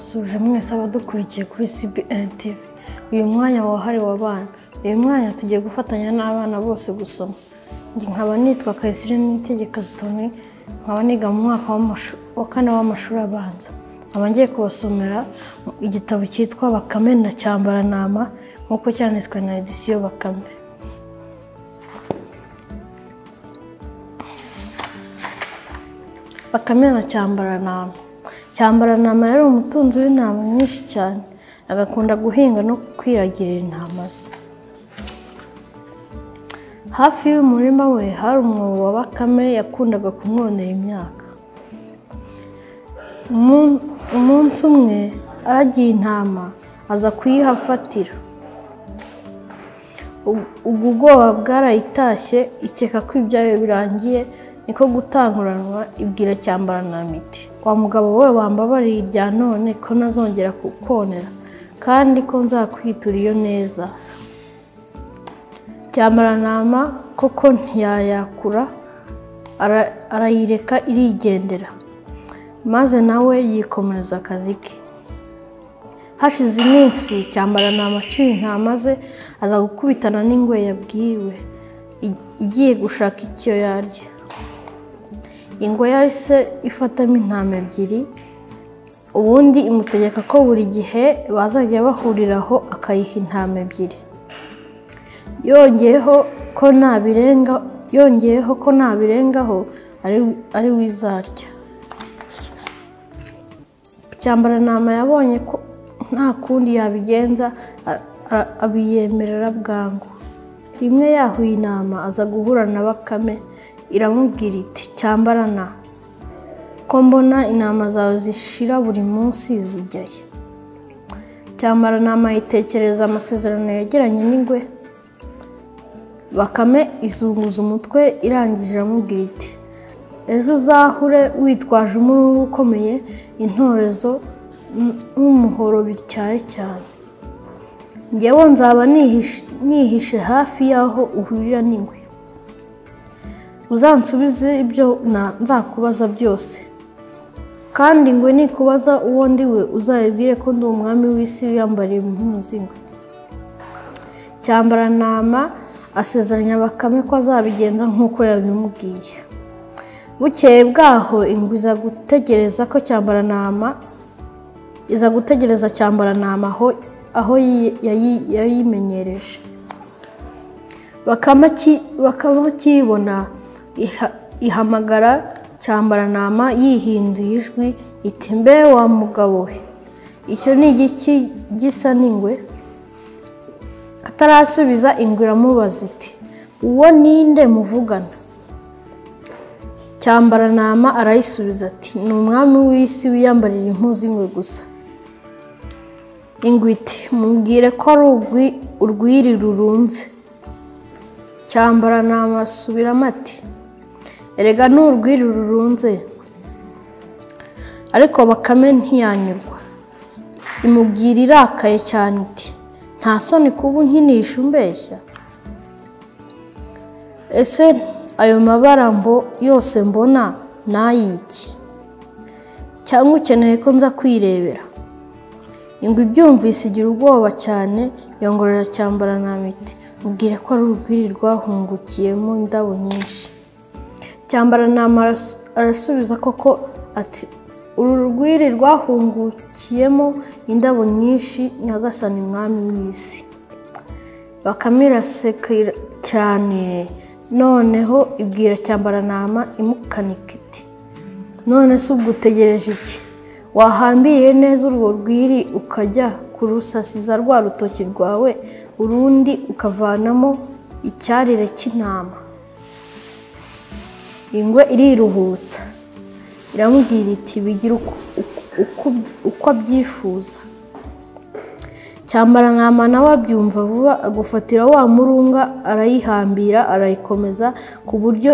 ndabasuje mwese abadukurikiye kuri CBN TV. Uyu mwanya wahariwe abana. Uyu mwanya tugiye gufatanya n'abana bose gusoma. Ngi nkaba nitwa Kayisire Niyitegeka Zitoni, nkaba niga mu mwaka wa 4 w'amashuri abanza. Nkaba ngiye kubasomera igitabo cyitwa Bakame na Cyambaranama nk'uko cyanditswe na Edition Bakame. Bakame na Cyambaranama. Cyambaranama yari umutunzi w'intama nyinshi cyane, agakunda guhinga no kwiragirira intama ze. Hafi y'umurima we hari umwobo wa Bakame yakundaga kumwonera imyaka. Umunsi umwe aragiye intama aza kuyihafatira. Ubwoba bwarayitashye ikeka ko ibyayo birangiye, niko gutanguranwa ibwira Cyambaranama iti, wa mugabo we wambabariye irya none ko nazongera kukonera kandi ko nzakwitura iyo neza. Cyambaranama koko ntiyayakura, arayireka irigendera, maze nawe yikomereza akazi ke. Hashize iminsi Cyambaranama acyuye intama ze aza gukubitana n'ingwe yabwiwe igiye gushaka icyo yarya. Ingwe yahise ifatamo intama ebyiri, ubundi imutegeka ko buri gihe bazajya bahuriraho akayiha intama ebyiri, yongeyeho ko nabirengaho ari wizarya. Cyambaranama yabonye ko nta kundi yabigenza, abiyemerera bwangu. Rimwe yahuye intama aza guhura na Bakame, iramubwira iti, Cyambarana, ko mbona intama zawe zishira buri munsi zijyaye. Cyambaranama yitekereza amasezerano yagiranye n'ingwe. Bakame izunguza umutwe irangije iramubwira iti, ejo uzahure witwaje umurungu ukomeye, intorezo n'umuhoro bityaye cyane. Ngewe nzaba nihishe hafi y'aho uhurira n'ingwe. Uzansubize ibyo nzakubaza byose, kandi ingwe nikubaza uwo ndiwe uzayibwire ko ndi umwami w'isi wiyambariye impuzankano. Cyambaranama asezeranya Bakame ko azabigenza nk'uko yabimubwiye. Bukeye bwaho ingwe iza gutegereza Cyambaranama aho yayimenyereje. Bakame akibona ihamagara Cyambaranama yihinduye ijwi iti, mbe wa mugabo we, icyo ni igiki gisa n'ingwe? Atarasubiza ingwe iramubaza iti, uwo ninde muvugana? Cyambaranama arayisubiza ati, ni umwami w'isi wiyambarira impuzankano gusa. Ingwe iti, mubwire ko ari urwiri rurunze. Cyambaranama asubiramo ati, erega ni urwiri rurunze. Ariko Bakame ntiyanyurwa, imubwira irakaye cyane iti, nta soni kuba unkinisha umbeshya? Ese ayo mabara yose mbona n'ayiki? Cyangwa ukeneye ko nza kwirebera? Ingwe ibyumvise igira ubwoba cyane, yongorera Cyambaranama iti, mubwire ko ari urwiri rwahungukiyemo indabo nyinshi. Cyambaranama arasubiza koko ati, uru rwiri rwahungukiyemo indabo nyinshi, nyagasani mwami w'isi. Bakame iraseka cyane, noneho ibwira Cyambaranama imukanika iti, none se ubwo utegereje iki? Wahambiriye neza urwo rwiri ukajya kurusasiza rwa rutoki rwawe, urundi ukavanamo icyarire cy'intama. Ingwe iriruhutsa, iramubwira iti, bigira uko abyifuza. Cyambaranama nawe abyumva vuba, agufatira wa murunga arayihambira, arayikomeza ku buryo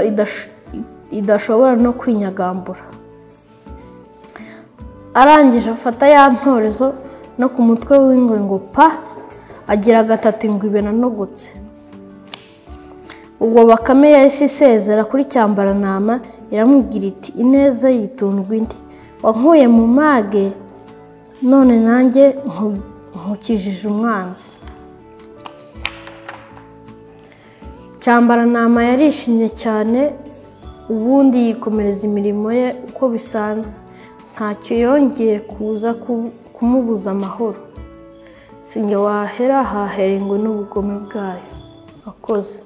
idashobora no kwinyagambura. Arangije afata ya ntorezo no ku mutwe w'ingwe ngo pa, agira gatatu ingwe ibenanogotse. Ubwo Bakame yahise isezera kuri Cyambaranama, iramubwira iti, ineza yitundwa indi, wankuye mu mage none nanjye nkukijije umwanzi. Cyambarantama yarishimye cyane, ubundi yikomereza imirimo ye uko bisanzwe, ntacyo yongeye kuza kumubuza amahoro. Sinjye wahera hahera ingwe n'ubugome bwayo. Akoze.